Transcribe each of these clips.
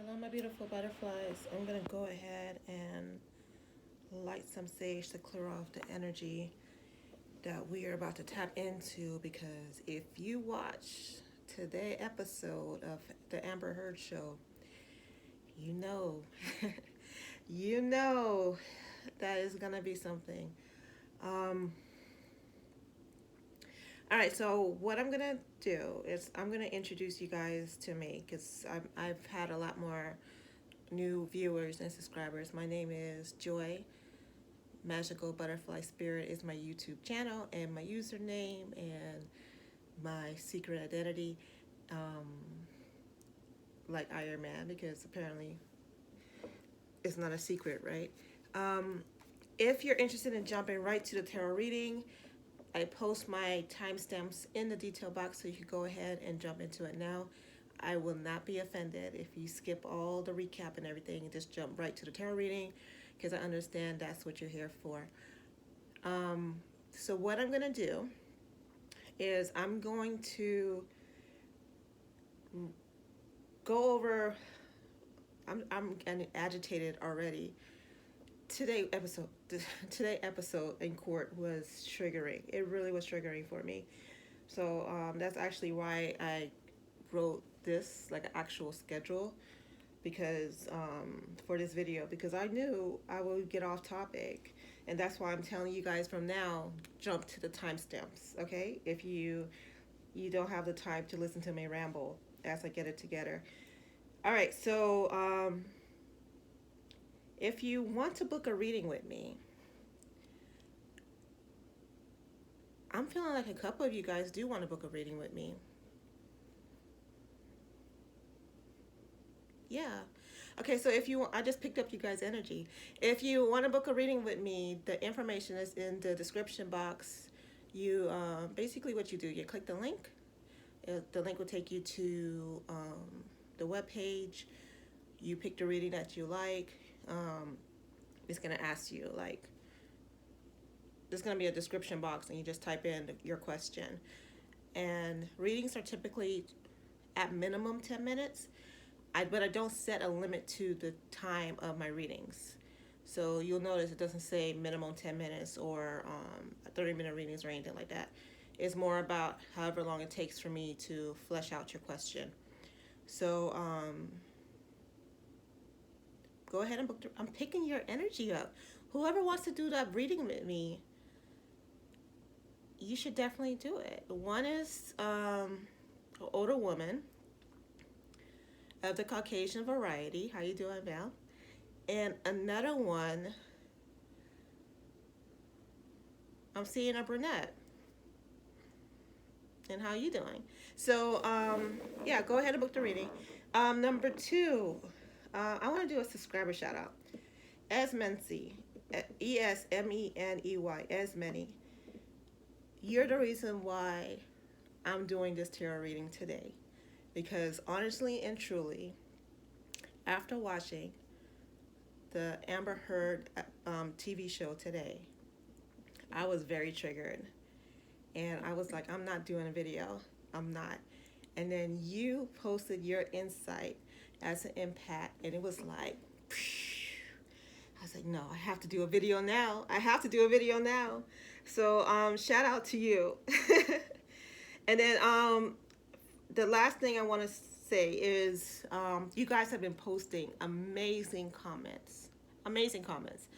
Hello, my beautiful butterflies. I'm going to go ahead and light some sage to clear off the energy that we are about to tap into, because if you watch today's episode of the Amber Heard show, you know, you know that is going to be something. Um, all right, so what I'm going to do is I'm going to introduce you guys to me, because I've had a lot more new viewers and subscribers. My name is Joy. Magical Butterfly Spirit is my YouTube channel, and my username and my secret identity, um, like Iron Man, because apparently it's not a secret, right? Um, if you're interested in jumping right to the tarot reading, I post my timestamps in the detail box, so you can go ahead and jump into it now. I will not be offended if you skip all the recap and everything and just jump right to the tarot reading, because I understand that's what you're here for. Um, so what I'm going to do is I'm going to go over. I'm getting agitated already. Today episode in court was triggering. It really was triggering for me. So that's actually why I wrote this like an actual schedule, because for this video, because I knew I would get off topic, and that's why I'm telling you guys from now, jump to the timestamps, okay? If you don't have the time to listen to me ramble as I get it together. All right, so if you want to book a reading with me, I'm feeling like a couple of you guys do want to book a reading with me. Yeah. Okay, so if you, I just picked up you guys' energy. If you want to book a reading with me, the information is in the description box. You basically what you do, you click the link. The link will take you to the web page. You pick the reading that you like. It's gonna ask you like, there's gonna be a description box, and you just type in your question. And readings are typically at minimum 10 minutes. But I don't set a limit to the time of my readings. So you'll notice it doesn't say minimum 10 minutes or 30-minute readings or anything like that. It's more about however long it takes for me to flesh out your question. So go ahead and book. I'm picking your energy up. Whoever wants to do that reading with me, you should definitely do it. One is an older woman of the Caucasian variety. How you doing, Val? And another one, I'm seeing a brunette. And how you doing? So, yeah, go ahead and book the reading. Number two, I want to do a subscriber shout out. Esmency, Esmeney, Esmeney. You're the reason why I'm doing this tarot reading today. Because honestly and truly, after watching the Amber Heard TV show today, I was very triggered. And I was like, I'm not doing a video. I'm not. And then you posted your insight as an empath, and it was like, I was like, no, I have to do a video now. I have to do a video now. So shout out to you. And then the last thing I want to say is you guys have been posting amazing comments. Amazing comments.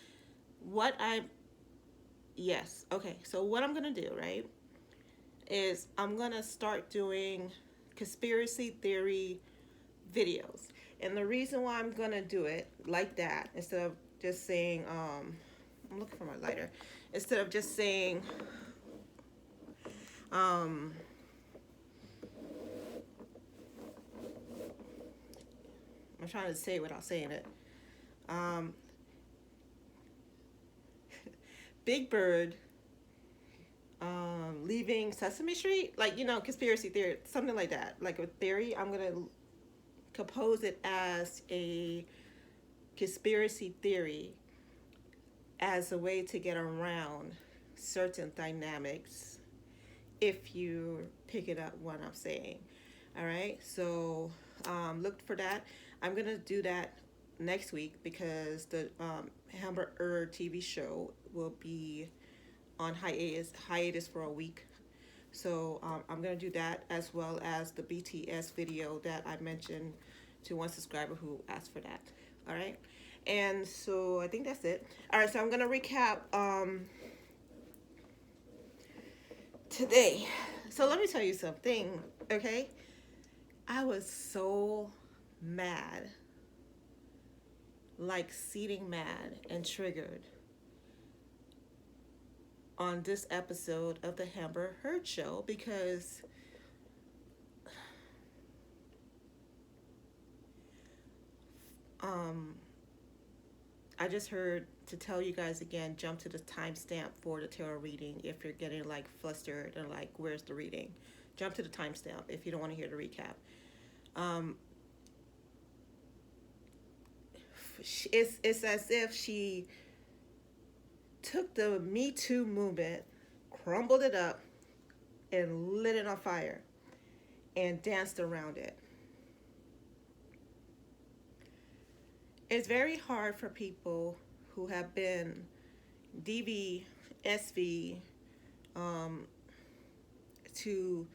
Yes, okay. So what I'm going to do, right, is I'm going to start doing conspiracy theory videos. And the reason why I'm going to do it like that, instead of just saying, I'm looking for my lighter, instead of just saying, I'm trying to say it without saying it. Big Bird leaving Sesame Street, like, conspiracy theory, something like that, like a theory. I'm going to compose it as a conspiracy theory as a way to get around certain dynamics, if you pick it up what I'm saying. All right, so look for that. I'm gonna do that next week because the Amber Heard TV show will be on hiatus for a week. So I'm gonna do that as well as the BTS video that I mentioned to one subscriber who asked for that. All right, and so I think that's it. All right, so I'm gonna recap today. So let me tell you something, okay? I was so mad, like seething mad and triggered on this episode of the Amber Heard show because I just heard to tell you guys again, jump to the timestamp for the tarot reading if you're getting like flustered and like, where's the reading? Jump to the timestamp if you don't want to hear the recap. It's as if she took the Me Too movement, crumbled it up, and lit it on fire and danced around it. It's very hard for people who have been DV, SV, to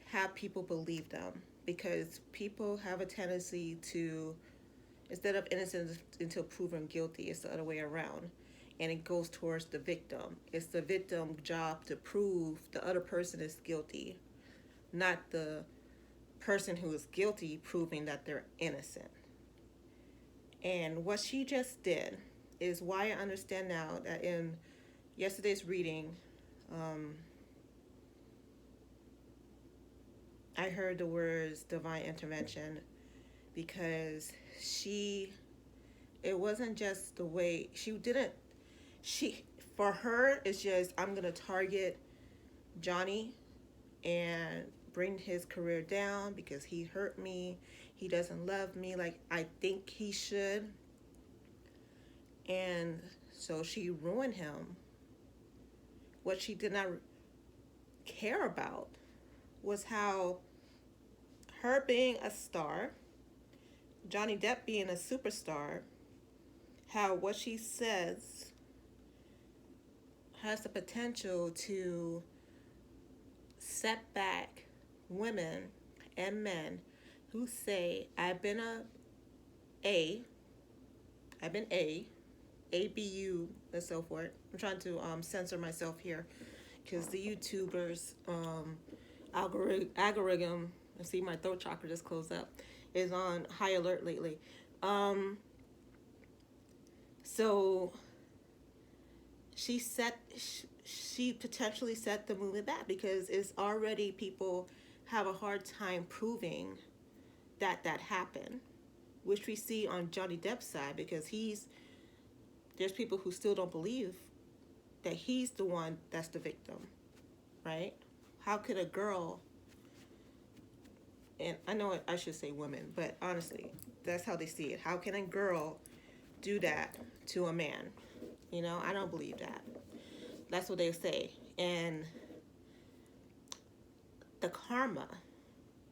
have people believe them because people have a tendency to, instead of innocent until proven guilty, it's the other way around. And it goes towards the victim. It's the victim's job to prove the other person is guilty, not the person who is guilty proving that they're innocent. And what she just did is why I understand now that in yesterday's reading, I heard the words divine intervention because it wasn't just the way for her, it's just, I'm going to target Johnny and bring his career down because he hurt me. He doesn't love me like I think he should. And so she ruined him. What she did not care about was how her being a star, Johnny Depp being a superstar, how what she says has the potential to set back women and men who say, I've been A, ABU, and so forth. I'm trying to censor myself here because the YouTubers algorithm, I see my throat chakra just closed up, is on high alert lately. So she potentially set the movement back because it's already, people have a hard time proving that happened, which we see on Johnny Depp's side because there's people who still don't believe that he's the one that's the victim, right? How could a girl, and I know I should say women, but honestly, that's how they see it. How can a girl do that to a man? You know, I don't believe that. That's what they say. And the karma,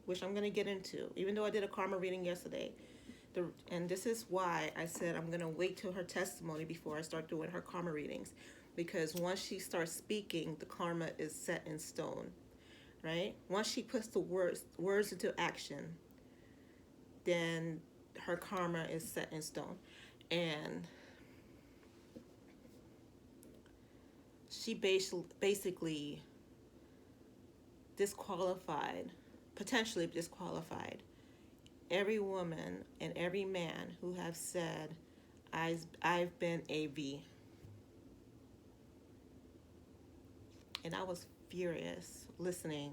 which I'm going to get into, even though I did a karma reading yesterday, and this is why I said I'm going to wait till her testimony before I start doing her karma readings, because once she starts speaking, the karma is set in stone, right? Once she puts the words into action, then her karma is set in stone. And she basically potentially disqualified every woman and every man who have said, I've been AV. And I was furious listening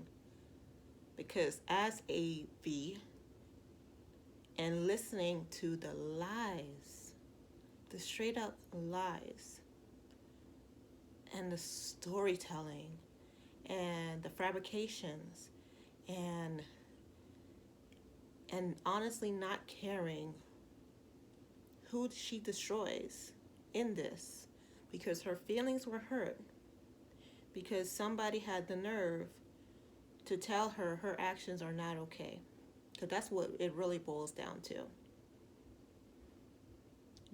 because as AV and listening to the lies, the straight up lies, and the storytelling and the fabrications and honestly not caring who she destroys in this, because her feelings were hurt because somebody had the nerve to tell her her actions are not okay. because that's what it really boils down to.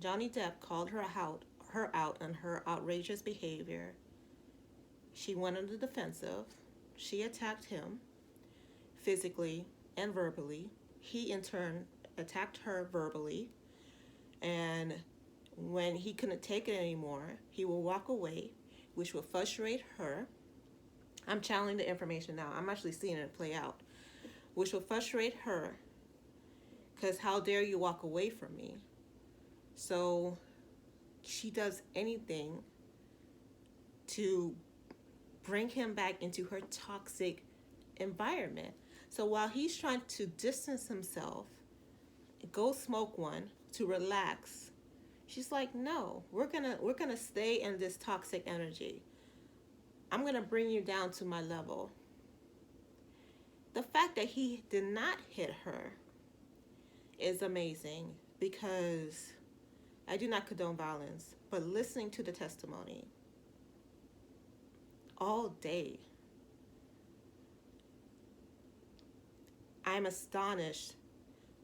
Johnny Depp called her out on her outrageous behavior. She went on the defensive. She attacked him physically and verbally. He, in turn, attacked her verbally. And when he couldn't take it anymore, he will walk away, which will frustrate her. I'm channeling the information now. I'm actually seeing it play out, which will frustrate her because how dare you walk away from me? So she does anything to bring him back into her toxic environment. So while he's trying to distance himself, go smoke one to relax, she's like, no, we're gonna stay in this toxic energy. I'm gonna bring you down to my level. The fact that he did not hit her is amazing, because I do not condone violence, but listening to the testimony all day, I'm astonished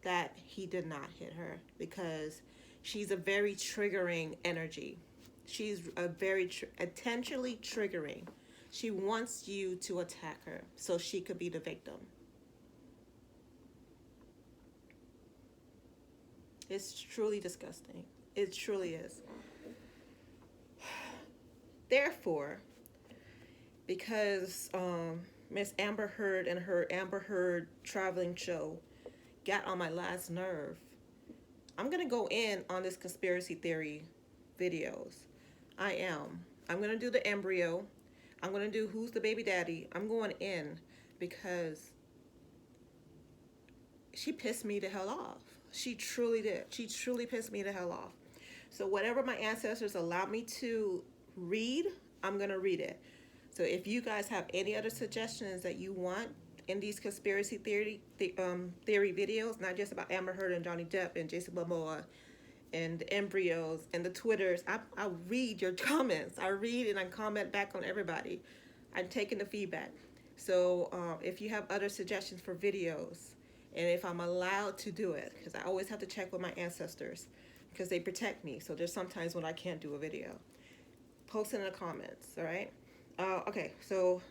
that he did not hit her, because she's a very triggering energy. She's a very intentionally triggering. She wants you to attack her so she could be the victim. It's truly disgusting. It truly is. Therefore, because Miss Amber Heard and her Amber Heard traveling show got on my last nerve, I'm going to go in on this conspiracy theory videos. I'm going to do the embryo. I'm going to do who's the baby daddy. I'm going in because she pissed me the hell off. She truly did. She truly pissed me the hell off. So whatever my ancestors allowed me to read, I'm going to read it. So if you guys have any other suggestions that you want in these conspiracy theory videos, not just about Amber Heard and Johnny Depp and Jason Momoa and the embryos and the Twitters, I read your comments. I read and I comment back on everybody. I'm taking the feedback. So if you have other suggestions for videos, and if I'm allowed to do it, because I always have to check with my ancestors because they protect me. So there's sometimes when I can't do a video. Post in the comments, all right? Okay, so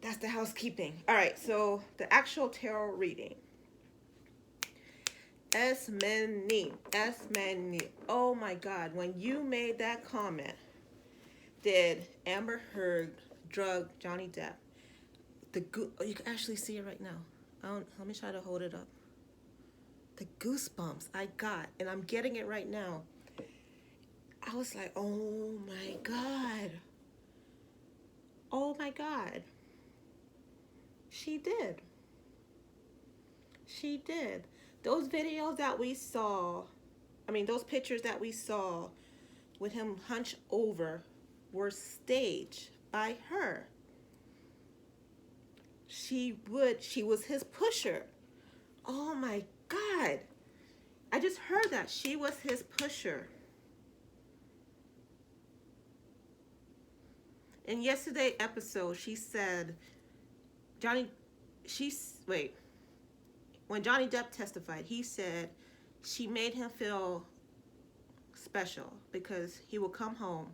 that's the housekeeping. All right, so the actual tarot reading. Esmeni. Oh my God, when you made that comment, did Amber Heard drug Johnny Depp? You can actually see it right now. Let me try to hold it up. The goosebumps I got, and I'm getting it right now. I was like, oh my God. Oh my God. She did. She did. Those videos that we saw, those pictures that we saw with him hunched over were staged by her. She was his pusher. Oh my God. I just heard that. She was his pusher. In yesterday's episode, she said, when Johnny Depp testified, he said she made him feel special because he will come home,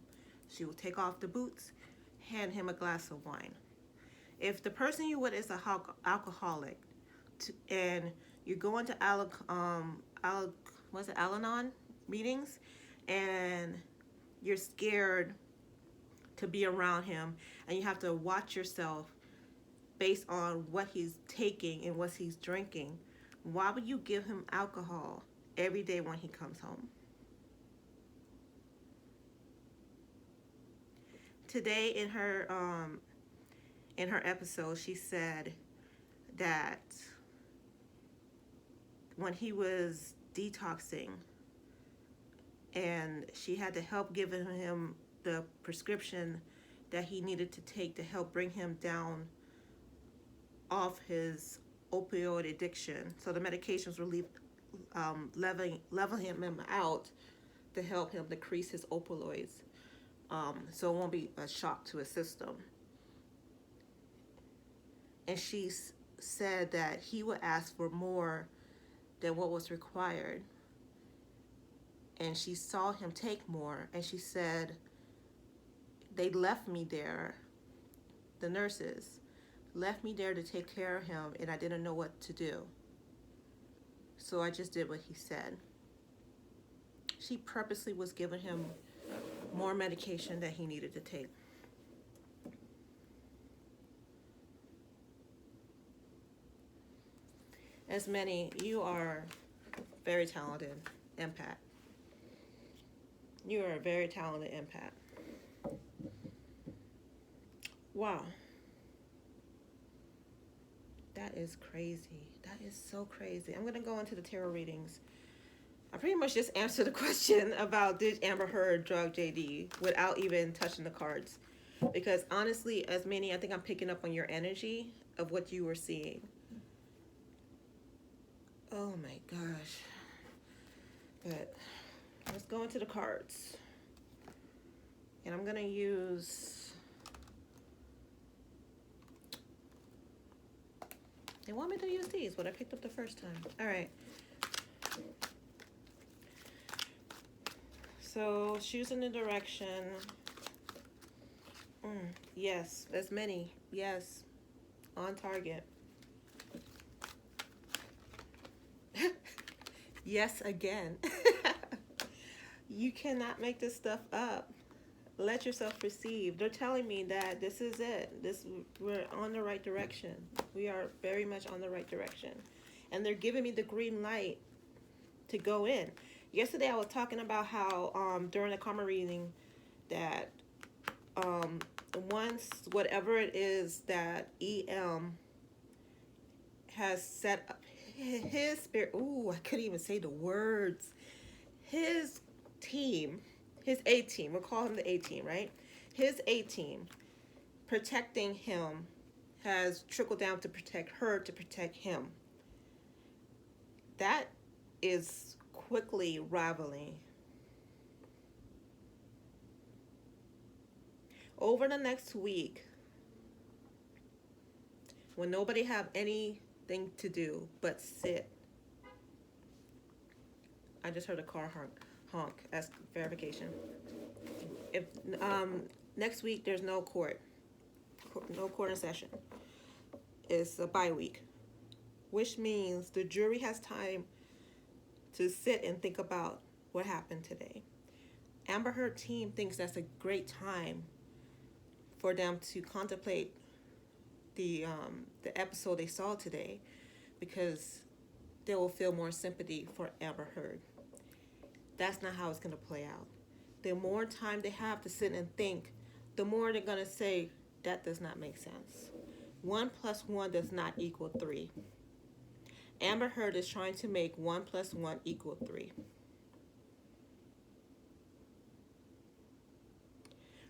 she will take off the boots, hand him a glass of wine. If the person you with is an alcoholic, and you're going to Al-Anon meetings, and you're scared to be around him, and you have to watch yourself based on what he's taking and what he's drinking, why would you give him alcohol every day when he comes home? Today in her episode, she said that when he was detoxing and she had to help giving him the prescription that he needed to take to help bring him down off his opioid addiction. So the medications were leveling him out to help him decrease his opioids, so it won't be a shock to his system. And said that he would ask for more than what was required. And she saw him take more, and she said, they left me there, the nurses left me there to take care of him, and I didn't know what to do. So I just did what he said. She purposely was giving him more medication that he needed to take. As many, you are very talented empath. You are a very talented empath. Wow. That is crazy. That is so crazy. I'm going to go into the tarot readings. I pretty much just answered the question about did Amber Heard drug JD without even touching the cards. Because honestly, as many, I think I'm picking up on your energy of what you were seeing. Oh my gosh. But let's go into the cards. And I'm going to use... They want me to use these, what I picked up the first time. All right. So, choosing the direction. Yes, as many. Yes. On target. Yes, again. You cannot make this stuff up. Let yourself receive. They're telling me that this is it. We're on the right direction. We are very much on the right direction. And they're giving me the green light to go in. Yesterday I was talking about how during the karma reading that once whatever it is that EM has set up his spirit, I couldn't even say the words, his team, his A-team, we'll call him the A-team, right? His A-team protecting him has trickled down to protect her, to protect him. That is quickly rivaling. Over the next week, when nobody have anything to do but sit, I just heard a car honk as verification. If next week there's no court in session, it's a bye week, which means the jury has time to sit and think about what happened today. Amber Heard team thinks that's a great time for them to contemplate the episode they saw today, because they will feel more sympathy for Amber Heard. That's not how it's going to play out. The more time they have to sit and think, the more they're going to say, that does not make sense. 1 + 1 does not equal 3. Amber Heard is trying to make 1 + 1 equal 3.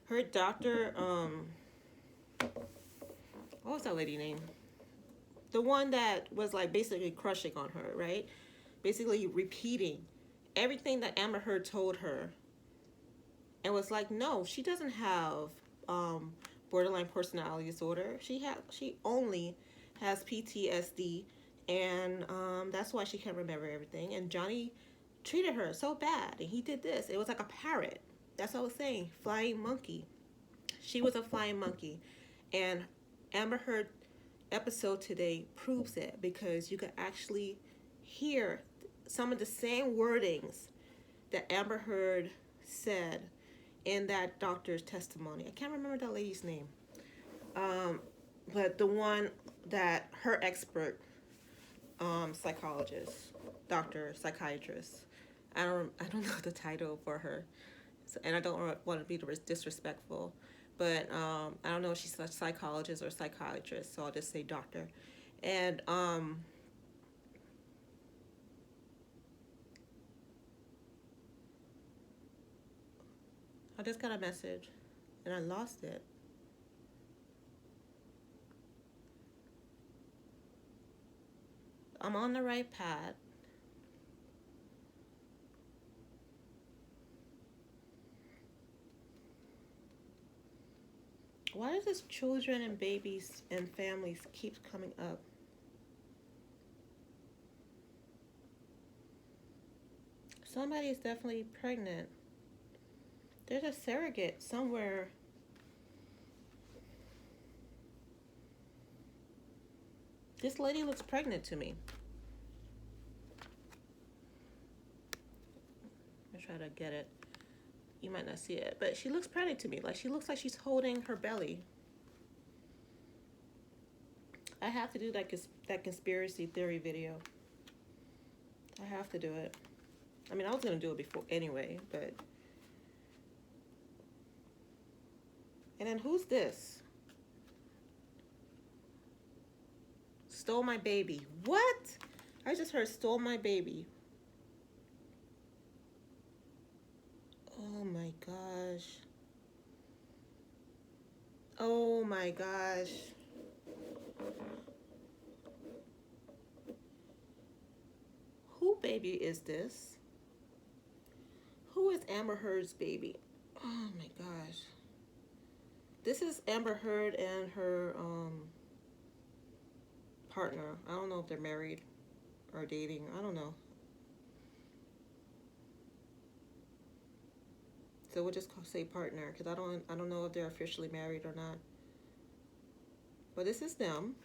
Her doctor, what was that lady name? The one that was like basically crushing on her, right? Basically repeating everything that Amber Heard told her, and was like, no, she doesn't have borderline personality disorder. She only has PTSD, and that's why she can't remember everything. And Johnny treated her so bad, and he did this. It was like a parrot. That's what I was saying. Flying monkey. She was a flying monkey, and Amber Heard episode today proves it, because you can actually hear some of the same wordings that Amber Heard said in that doctor's testimony. I can't remember that lady's name, but the one that her expert psychologist, doctor, psychiatrist. I don't know the title for her, and I don't want to be disrespectful, but I don't know if she's a psychologist or psychiatrist, so I'll just say doctor. And I just got a message and I lost it. I'm on the right path. Why does this children and babies and families keep coming up? Somebody is definitely pregnant. There's a surrogate somewhere. This lady looks pregnant to me. I'll try to get it. You might not see it, but she looks pregnant to me. Like, she looks like she's holding her belly. I have to do that conspiracy theory video. I have to do it. I mean, I was going to do it before anyway, but... And then who's this? Stole my baby. What? I just heard stole my baby. Oh my gosh. Oh my gosh. Who baby is this? Who is Amber Heard's baby? Oh my gosh. This is Amber Heard and her partner. I don't know if they're married or dating. I don't know. So we'll just say partner, because I don't know if they're officially married or not. But this is them.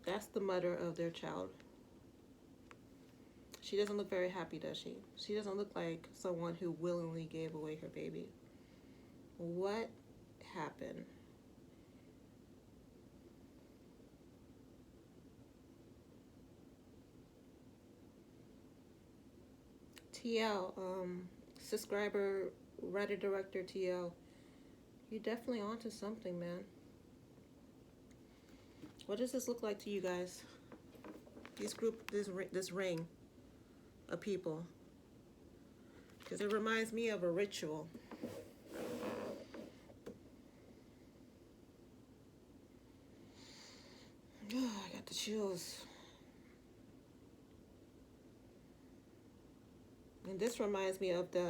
That's the mother of their child. She doesn't look very happy, does she? She doesn't look like someone who willingly gave away her baby. What happened? TL, subscriber, writer, director, TL. You're definitely onto something, man. What does this look like to you guys? This ring of people. Because it reminds me of a ritual. Oh, I got the chills. And this reminds me of the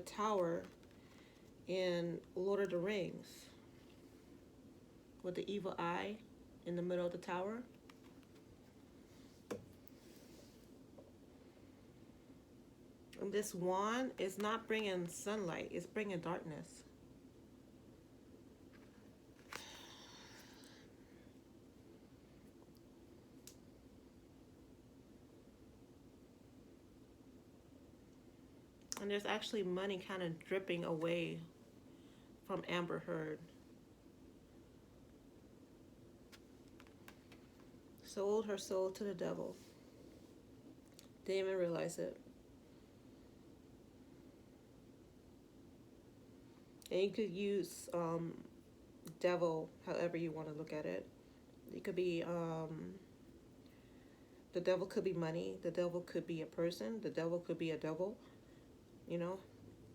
tower in Lord of the Rings, with the evil eye in the middle of the tower. And this wand is not bringing sunlight, it's bringing darkness. And there's actually money kind of dripping away from Amber Heard. Sold her soul to the devil. Didn't even realize it. And you could use devil however you want to look at it. It could be, the devil could be money. The devil could be a person. The devil could be a devil. You know,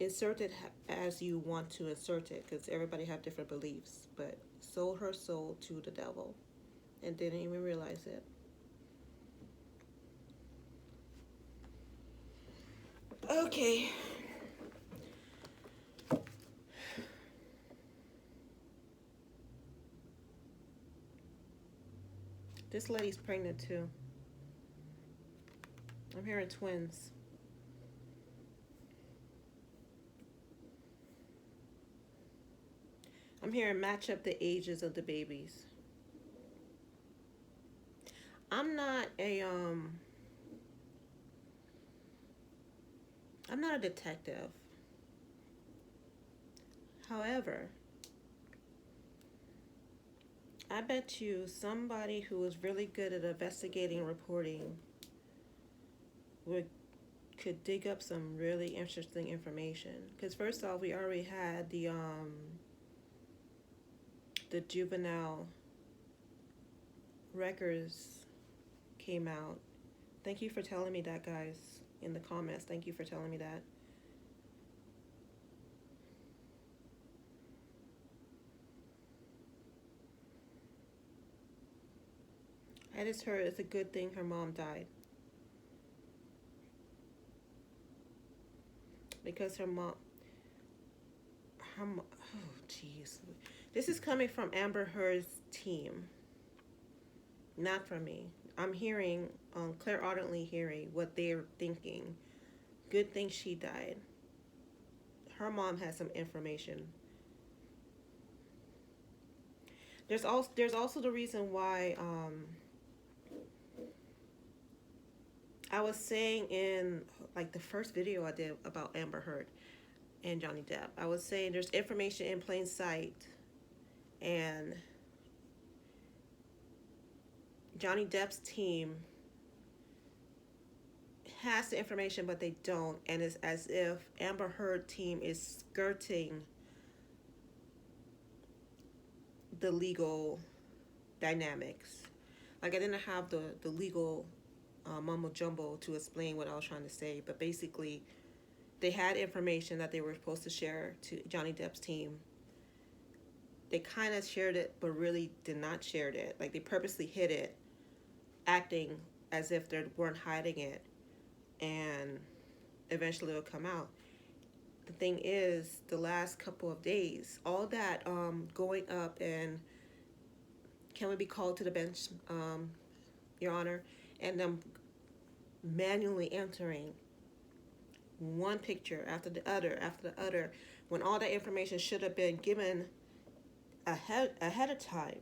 insert it as you want to insert it, because everybody have different beliefs. But sold her soul to the devil and didn't even realize it. Okay. This lady's pregnant too. I'm hearing twins. I'm hearing match up the ages of the babies. I'm not a detective. However, I bet you somebody who is really good at investigating and reporting could dig up some really interesting information. Because first off, we already had the juvenile records came out. Thank you for telling me that, guys, in the comments. Thank you for telling me that. I just heard it's a good thing her mom died. Because her mom, oh jeez. This is coming from Amber Heard's team. not from me. I'm hearing, clairaudibly hearing what they're thinking. Good thing she died. Her mom has some information. There's also the reason why I was saying in like the first video I did about Amber Heard and Johnny Depp. I was saying there's information in plain sight, and Johnny Depp's team has the information, but they don't, and it's as if Amber Heard team is skirting the legal dynamics. Like I didn't have the legal mumbo jumbo to explain what I was trying to say, but basically, they had information that they were supposed to share to Johnny Depp's team. They kind of shared it, but really did not share it. Like they purposely hid it, acting as if they weren't hiding it, and eventually it'll come out. The thing is, the last couple of days, all that going up and can we be called to the bench, Your Honor, and them manually entering one picture after the other, when all that information should have been given ahead of time.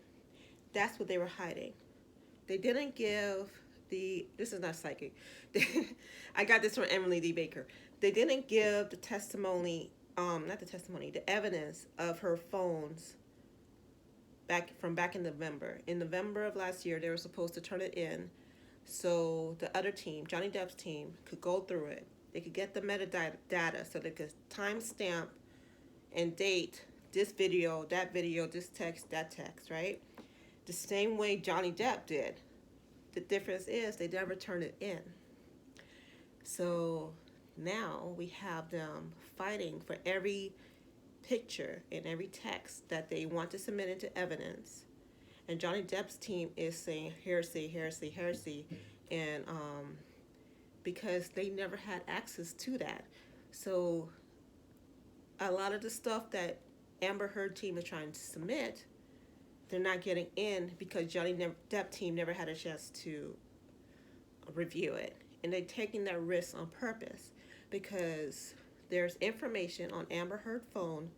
That's what they were hiding. They didn't give this is not psychic. I got this from Emily D. Baker. They didn't give the testimony, not the testimony, the evidence of her phones back in November. In November of last year, they were supposed to turn it in so the other team, Johnny Depp's team, could go through it. They could get the metadata so they could timestamp and date this video, this text, that text, right? The same way Johnny Depp did. The difference is they never turned it in. So now we have them fighting for every picture and every text that they want to submit into evidence. And Johnny Depp's team is saying heresy, heresy, heresy. And because they never had access to that. So a lot of the stuff that Amber Heard team is trying to submit, they're not getting in because Johnny Depp team never had a chance to review it. And they're taking that risk on purpose because there's information on Amber Heard's phone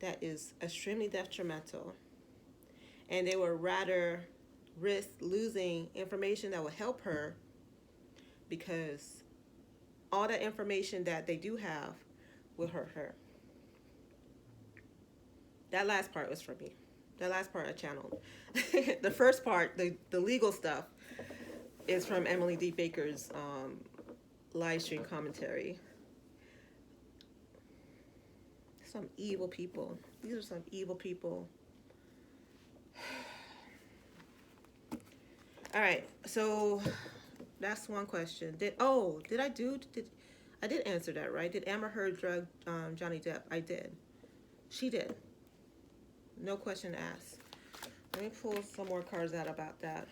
that is extremely detrimental. And they would rather risk losing information that will help her because all that information that they do have will hurt her. That last part was for me. That last part I channeled. The first part, the legal stuff, is from Emily D. Baker's live stream commentary. Some evil people. These are some evil people. All right, so that's one question. I did answer that, right? Did Amber Heard drug Johnny Depp? I did. She did. No question asked. Let me pull some more cards out about that.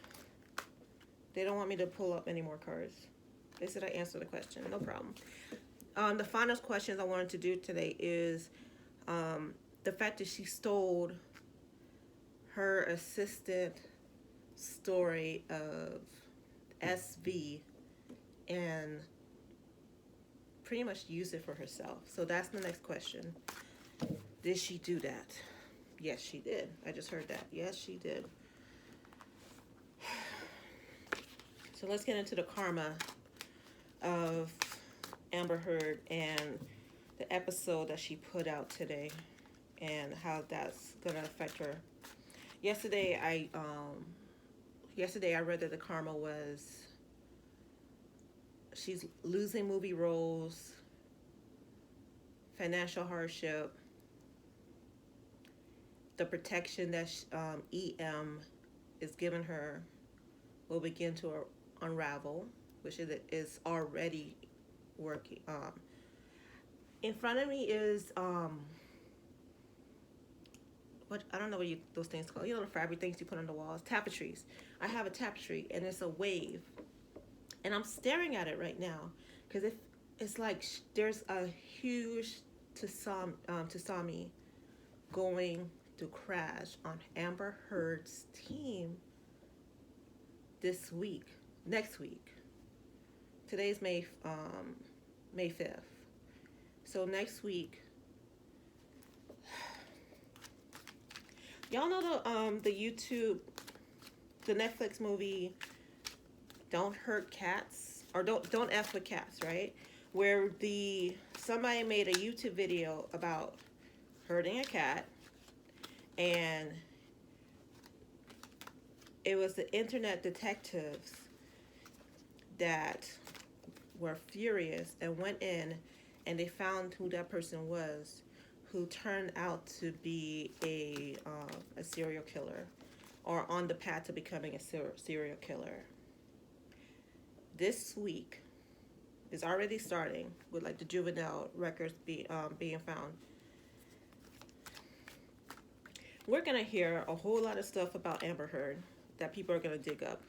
They don't want me to pull up any more cards. They said I answered the question. No problem. The final questions I wanted to do today is the fact that she stole her assistant story of SV and pretty much used it for herself. So that's the next question. Did she do that? Yes, she did. I just heard that. Yes, she did. So let's get into the karma of Amber Heard and the episode that she put out today and how that's going to affect her. Yesterday I read that the karma was she's losing movie roles, financial hardship, the protection that EM is giving her will begin to unravel, which is already working. In front of me is what I don't know what those things called. You know the fabric things you put on the walls, tapestries. I have a tapestry and it's a wave, and I'm staring at it right now because it's like there's a huge tsunami going to crash on Amber Heard's team this week, next week. Today's May 5th. So next week, y'all know the YouTube, the Netflix movie Don't Hurt Cats, or Don't F with Cats, right? Where somebody made a YouTube video about hurting a cat, and it was the internet detectives that were furious and went in and they found who that person was, who turned out to be a serial killer, or on the path to becoming a serial killer. This week is already starting with like the juvenile records being found. We're gonna hear a whole lot of stuff about Amber Heard that people are gonna dig up.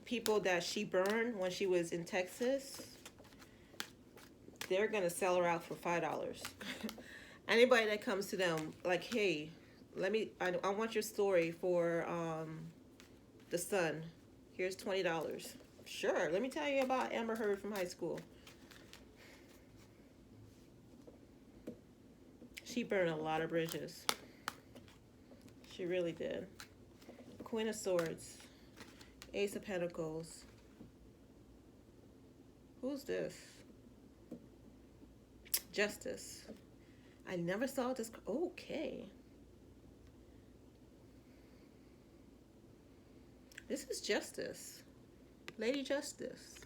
People that she burned when she was in Texas, they're gonna sell her out for $5. Anybody that comes to them like, hey, I want your story for the Sun. Here's $20. Sure, let me tell you about Amber Heard from high school. She burned a lot of bridges. She really did. Queen of Swords. Ace of Pentacles. Who's this? Justice. I never saw this. Okay. This is Justice. Lady Justice.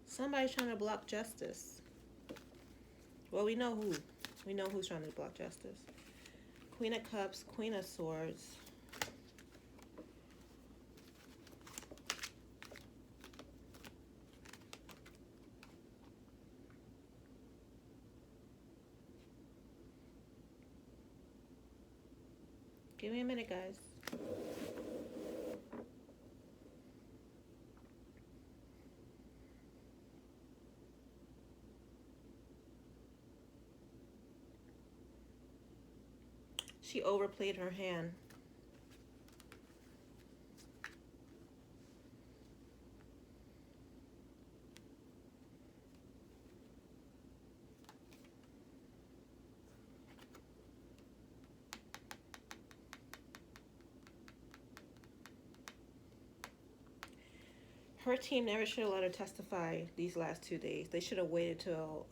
Somebody's trying to block justice. Well, we know who. We know who's trying to block justice. Queen of Cups, Queen of Swords. Give me a minute, guys. She overplayed her hand. Her team never should have let her testify these last 2 days. They should have waited till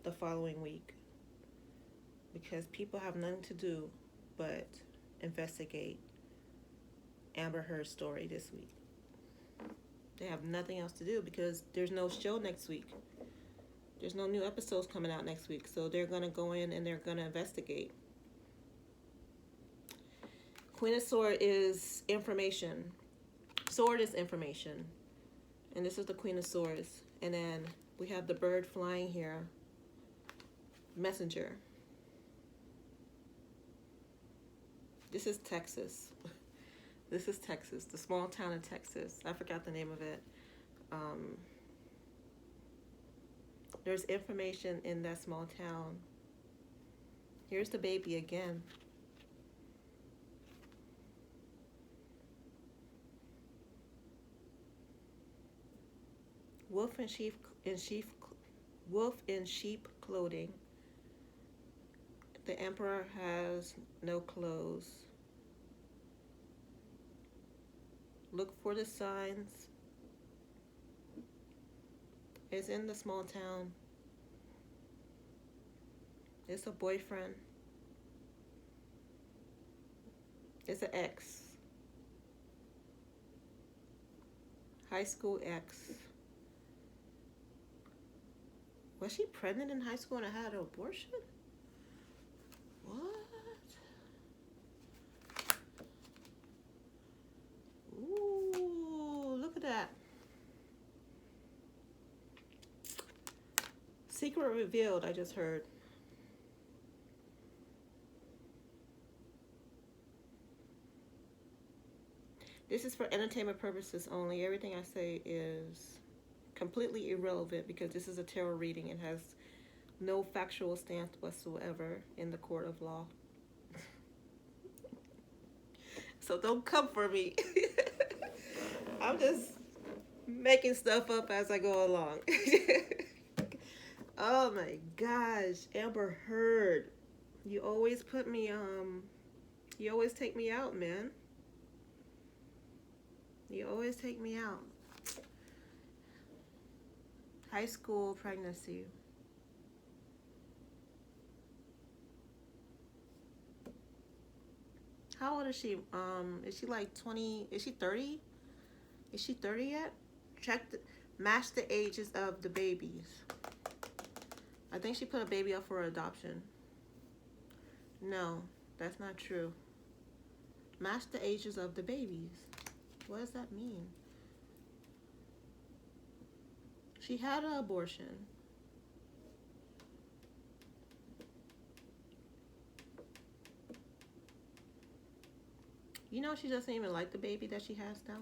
the following week, because people have nothing to do but investigate Amber Heard's story this week. They have nothing else to do because there's no show next week. There's no new episodes coming out next week, so they're going to go in and they're going to investigate. Queen of Sword is information. Sword is information. And this is the Queen of Swords. And then we have the bird flying here. Messenger. This is Texas. This is Texas, the small town in Texas. I forgot the name of it. There's information in that small town. Here's the baby again. Wolf in sheep clothing. The emperor has no clothes. Look for the signs. It's in the small town. It's a boyfriend. It's an ex. High school ex. Was she pregnant in high school and had an abortion? What? Ooh, look at that. Secret revealed, I just heard. This is for entertainment purposes only. Everything I say is completely irrelevant because this is a tarot reading and has no factual stance whatsoever in the court of law. So don't come for me. I'm just making stuff up as I go along. Oh my gosh, Amber Heard. You always put me you always take me out, man. You always take me out. High school pregnancy. How old is she? Is she like 20? Is she 30? Is she 30 yet? Match the ages of the babies. I think she put a baby up for adoption. No, that's not true. Match the ages of the babies. What does that mean? She had an abortion. You know she doesn't even like the baby that she has now.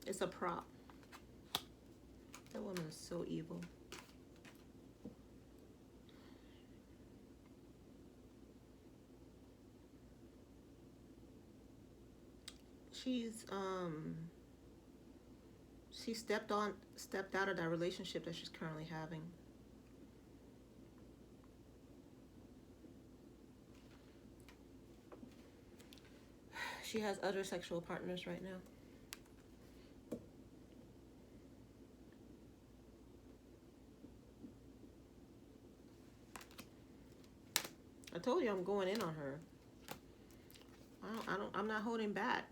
It's a prop. That woman is so evil. She stepped out of that relationship that she's currently having. She has other sexual partners right now. I told you I'm going in on her. I'm not holding back.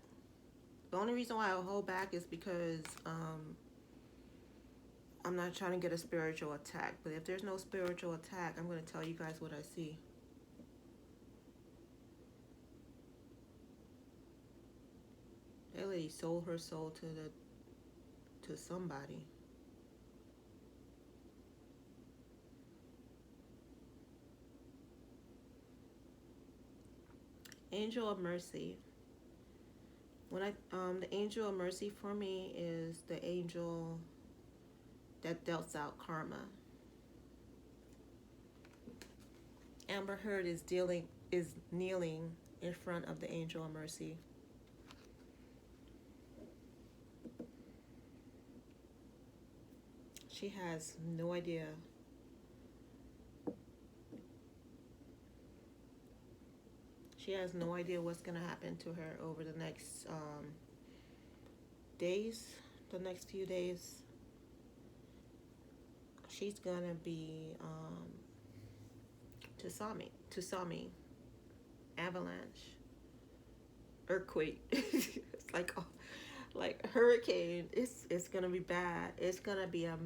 The only reason why I'll hold back is because I'm not trying to get a spiritual attack. But if there's no spiritual attack, I'm going to tell you guys what I see. That lady sold her soul to somebody. Angel of Mercy. The angel of mercy for me is the angel that dealt out karma. Amber Heard is kneeling in front of the angel of mercy. She has no idea. She has no idea what's going to happen to her over the next days, the next few days. She's going to be tsunami, avalanche, earthquake. It's like hurricane. It's going to be bad. It's going to be a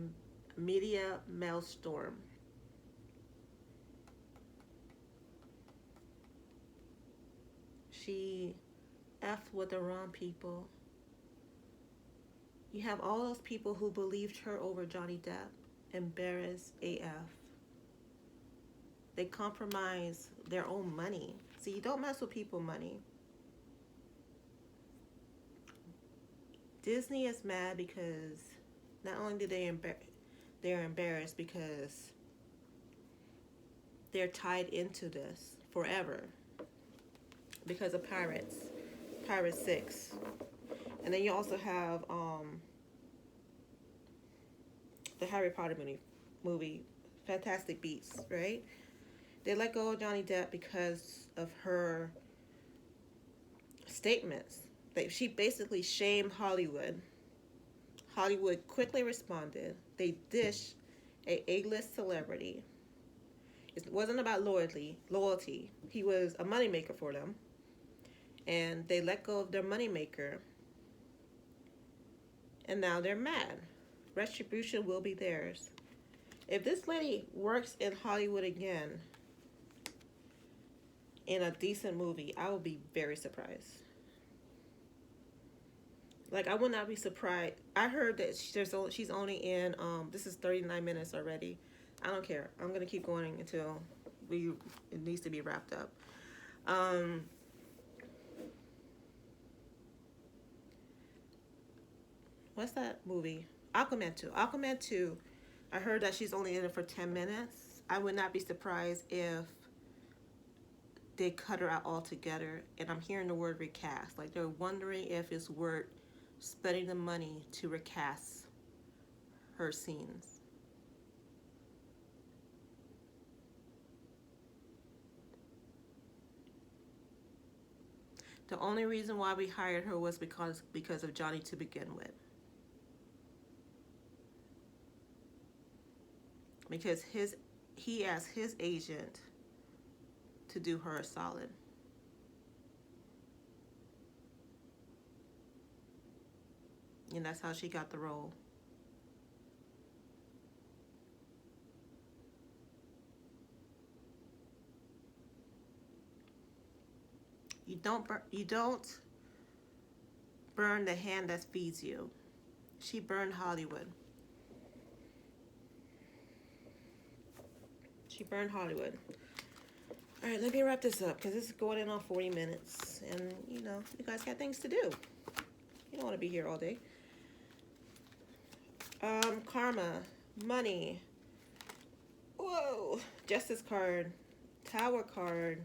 media maelstrom. She effed with the wrong people. You have all those people who believed her over Johnny Depp. Embarrassed AF. They compromise their own money. See, you don't mess with people's money. Disney is mad because not only do they're embarrassed because they're tied into this forever. Because of Pirates 6. And then you also have the Harry Potter movie, Fantastic Beasts, right? They let go of Johnny Depp because of her statements. She basically shamed Hollywood. Hollywood quickly responded. They dished a A-list celebrity. It wasn't about loyalty. He was a moneymaker for them. And they let go of their moneymaker. And now they're mad. Retribution will be theirs. If this lady works in Hollywood again in a decent movie, I will be very surprised. Like, I would not be surprised. I heard that she's only in, this is 39 minutes already. I don't care. I'm going to keep going until it needs to be wrapped up. What's that movie? Aquaman 2. Aquaman 2, I heard that she's only in it for 10 minutes. I would not be surprised if they cut her out altogether. And I'm hearing the word recast. Like they're wondering if it's worth spending the money to recast her scenes. The only reason why we hired her was because of Johnny to begin with. Because he asked his agent to do her a solid. And that's how she got the role. You don't burn the hand that feeds you. She burned Hollywood. She burned Hollywood. All right, let me wrap this up because this is going in on 40 minutes. And, you know, you guys got things to do. You don't want to be here all day. Karma, money. Whoa. Justice card. Tower card.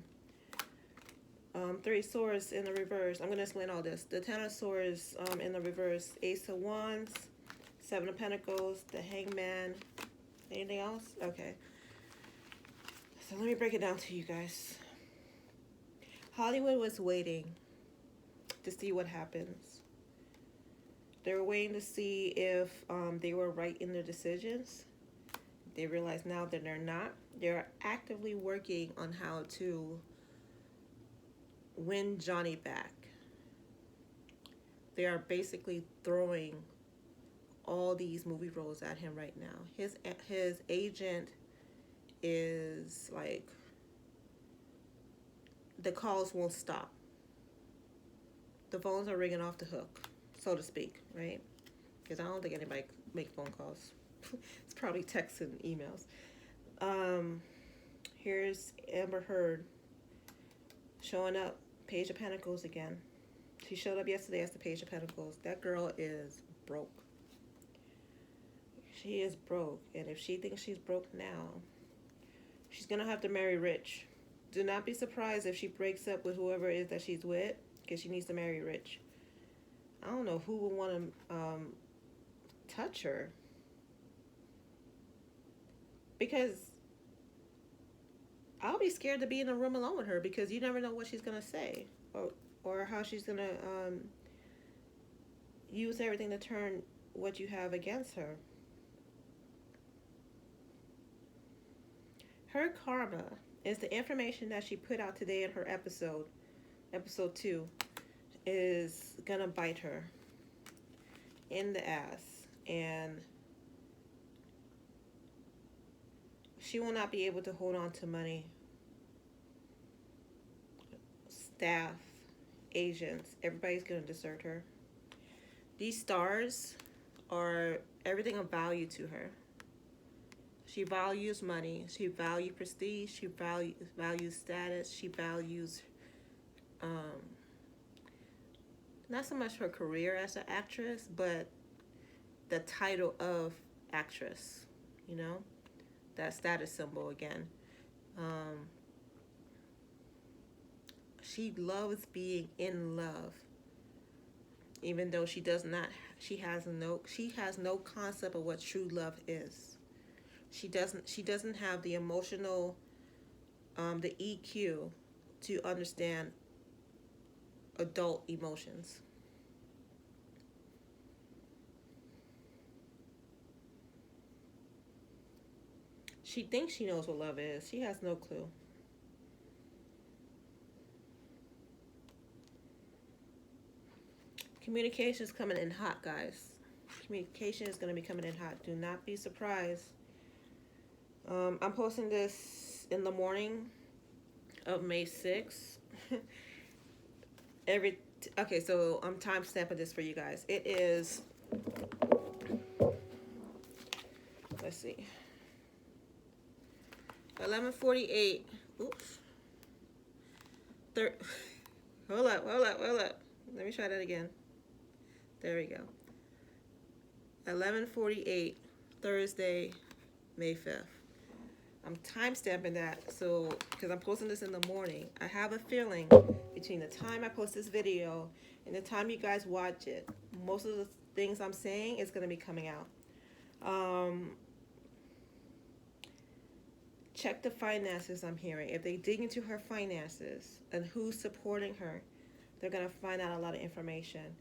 Three swords in the reverse. I'm going to explain all this. The Ten of Swords in the reverse. Ace of Wands. Seven of Pentacles. The Hangman. Anything else? Okay. So let me break it down to you guys. Hollywood was waiting to see what happens. They were waiting to see if they were right in their decisions. They realize now that they're not. They're actively working on how to win Johnny back. They are basically throwing all these movie roles at him right now. His agent is like, the calls won't stop. The phones are ringing off the hook, so to speak, right? Because I don't think anybody make phone calls. It's probably texts and emails. Here's Amber Heard showing up. Page of Pentacles again. She showed up yesterday as the Page of Pentacles. That girl is broke. She is broke. And if she thinks she's broke now, she's going to have to marry rich. Do not be surprised if she breaks up with whoever it is that she's with, because she needs to marry rich. I don't know who would want to touch her. Because I'll be scared to be in a room alone with her, because you never know what she's going to say or how she's going to use everything to turn what you have against her. Her karma is the information that she put out today in her episode 2, is going to bite her in the ass. And she will not be able to hold on to money. Staff, agents, everybody's going to desert her. These stars are everything of value to her. She values money. She values prestige. She values status. She values not so much her career as an actress, but the title of actress, you know? That status symbol again. She loves being in love, even though she has no concept of what true love is. She doesn't have the emotional, the EQ to understand adult emotions. She thinks she knows what love is. She has no clue. Communication is coming in hot, guys. Communication is going to be coming in hot. Do not be surprised. I'm posting this in the morning of May 6th. Okay, so I'm time stamping this for you guys. It is, let's see, 11:48. Oops. Hold up. Let me try that again. There we go. 11:48, Thursday, May 5th. I'm time stamping that, so because I'm posting this in the morning. I have a feeling between the time I post this video and the time you guys watch it, most of the things I'm saying is going to be coming out. Check the finances, I'm hearing. If they dig into her finances and who's supporting her, they're going to find out a lot of information.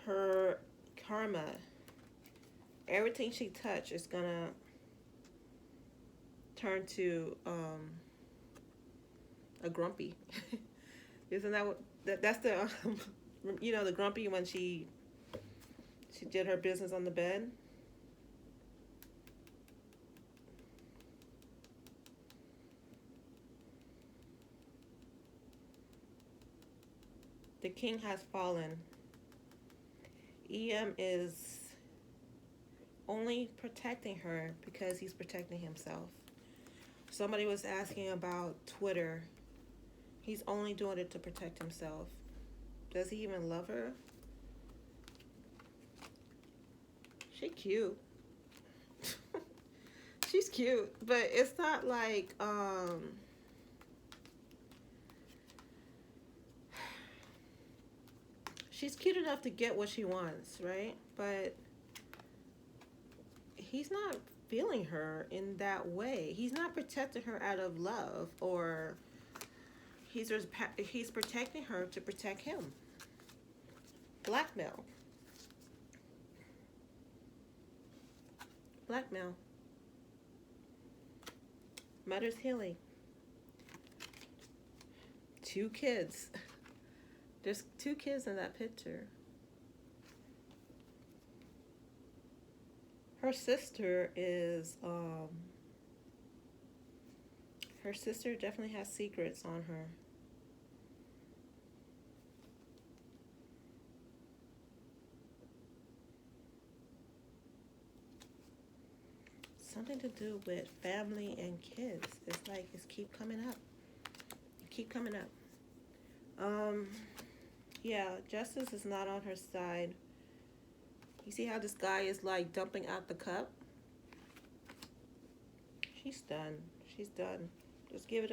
Her karma, everything she touched is going to turn to a grumpy. Isn't that what that's the you know, the grumpy when she did her business on the bed? The king has fallen. EM is only protecting her because he's protecting himself. Somebody was asking about Twitter. He's only doing it to protect himself. Does he even love her? She cute. She's cute, but it's not like she's cute enough to get what she wants, right? But he's not feeling her in that way. He's not protecting her out of love, or he's protecting her to protect him. Blackmail. Blackmail. Mother's healing. 2 kids. There's 2 kids in that picture. Her sister is, her sister definitely has secrets on her. Something to do with family and kids. It's like, it's keep coming up. Keep coming up. Yeah, justice is not on her side. You see how this guy is like dumping out the cup? She's done. She's done. Just give it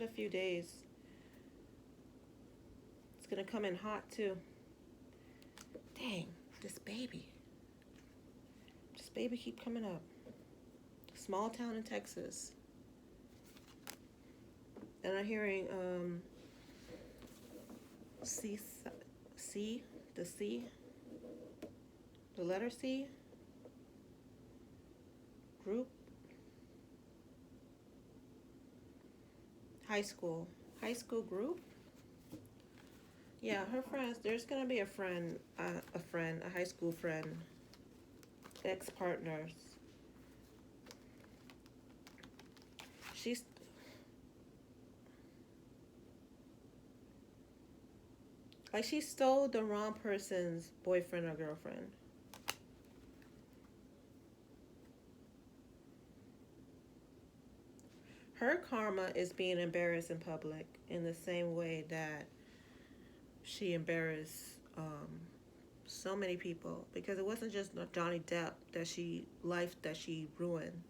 a few days. It's gonna come in hot too. Dang, this baby. This baby keep coming up. Small town in Texas. And I'm hearing C, the letter C, group, high school group. Yeah, her friends. There's gonna be a high school friend, ex-partners. She stole the wrong person's boyfriend or girlfriend. Her karma is being embarrassed in public in the same way that she embarrassed so many people, because it wasn't just Johnny Depp that she ruined.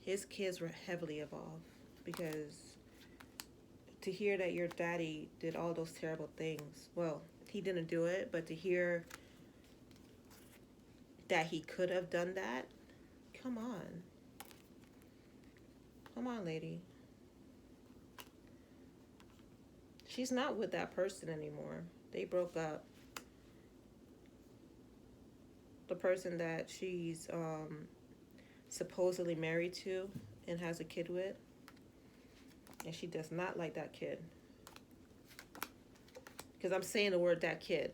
His kids were heavily involved, because to hear that your daddy did all those terrible things, well, he didn't do it, but to hear that he could have done that, come on. Come on, lady. She's not with that person anymore. They broke up. The person that she's supposedly married to and has a kid with, and she does not like that kid. Because I'm saying the word "that kid."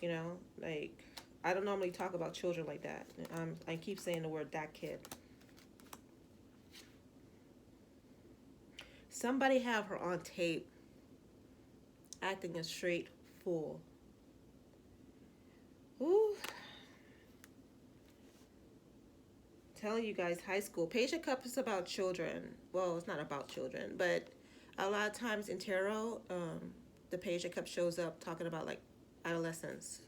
You know, like, I don't normally talk about children like that. I keep saying the word "that kid." Somebody have her on tape acting a straight fool. Ooh. Telling you guys, high school. Page of Cups is about children. Well, it's not about children, but a lot of times in tarot, the Page of Cups shows up talking about like adolescence,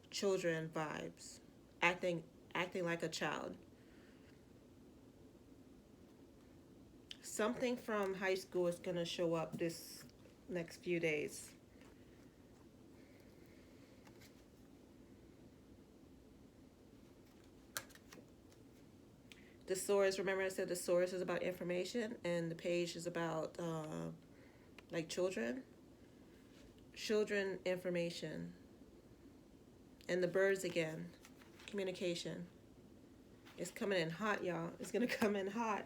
children vibes, acting acting like a child. Something from high school is going to show up this next few days. The source, remember I said the source is about information and the page is about like children information. And the birds again, communication. It's coming in hot, y'all. It's gonna come in hot.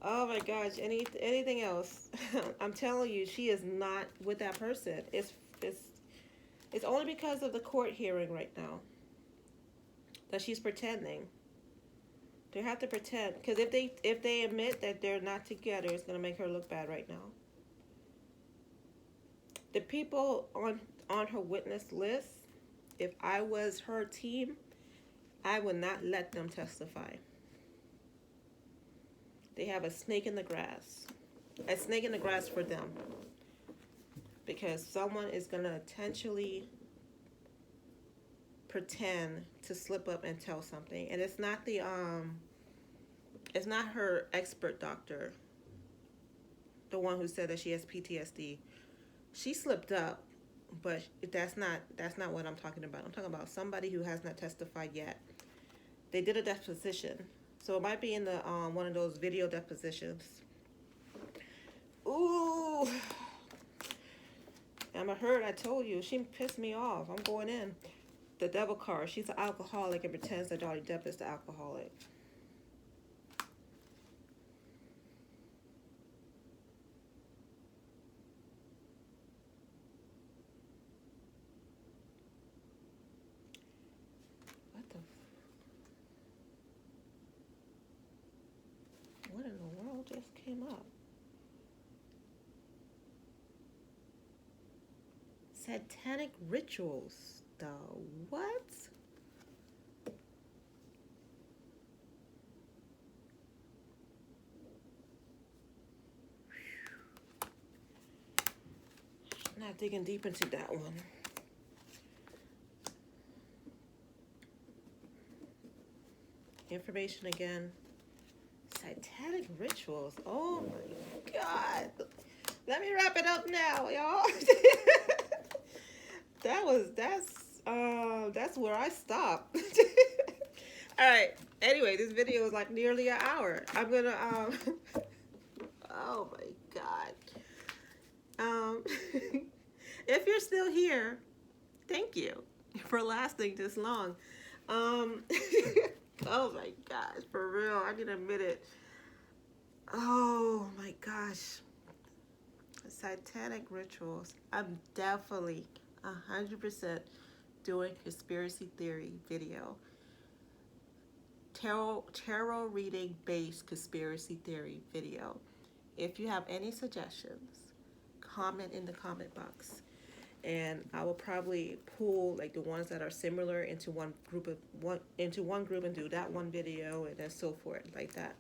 Oh my gosh, anything else? I'm telling you, she is not with that person. It's only because of the court hearing right now that she's pretending. They have to pretend, because if they admit that they're not together, it's gonna make her look bad right now. The people on her witness list, if I was her team, I would not let them testify. They have a snake in the grass. A snake in the grass for them. Because someone is gonna intentionally pretend to slip up and tell something. And it's not her expert doctor, the one who said that she has PTSD. She slipped up, but that's not what I'm talking about. I'm talking about somebody who has not testified yet. They did a deposition, so it might be in the one of those video depositions. Ooh, Amber Heard, I told you, she pissed me off. I'm going in. The devil card. She's an alcoholic and pretends that Johnny Depp is the alcoholic. What in the world just came up? Satanic rituals. The what? Not digging deep into that one. Information again. Satanic rituals. Oh my God. Let me wrap it up now, y'all. That's where I stopped. All right. Anyway, this video is like nearly an hour. I'm gonna oh my God. If you're still here, thank you for lasting this long. Oh my gosh, for real, I can admit it. Oh my gosh. Satanic rituals. I'm definitely 100% doing conspiracy theory video. Tarot reading based conspiracy theory video. If you have any suggestions, comment in the comment box. And I will probably pull like the ones that are similar into one group and do that one video and then so forth like that.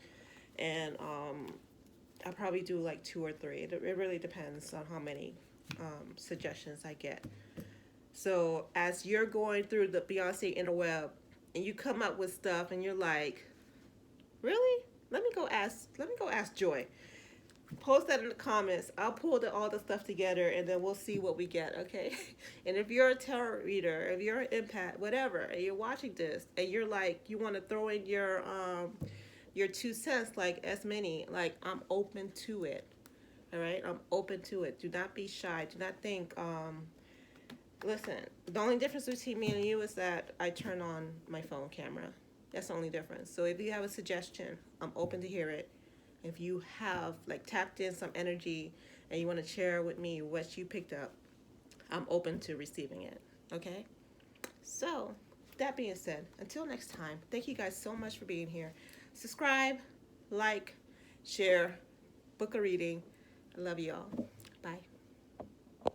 And I'll probably do like 2 or 3. It really depends on how many suggestions I get. So as you're going through the Beyonce interweb and you come up with stuff and you're like, really? Let me go ask Joy. Post that in the comments. I'll pull all the stuff together and then we'll see what we get, okay? And if you're a tarot reader, if you're an empath, whatever, and you're watching this and you're like, you want to throw in your 2 cents like Esmini, like I'm open to it. All right? I'm open to it. Do not be shy. Do not think, listen, the only difference between me and you is that I turn on my phone camera. That's the only difference. So if you have a suggestion, I'm open to hear it. If you have like tapped in some energy and you want to share with me what you picked up, I'm open to receiving it. Okay? So, that being said, until next time, thank you guys so much for being here. Subscribe, like, share, book a reading. I love you all. Bye.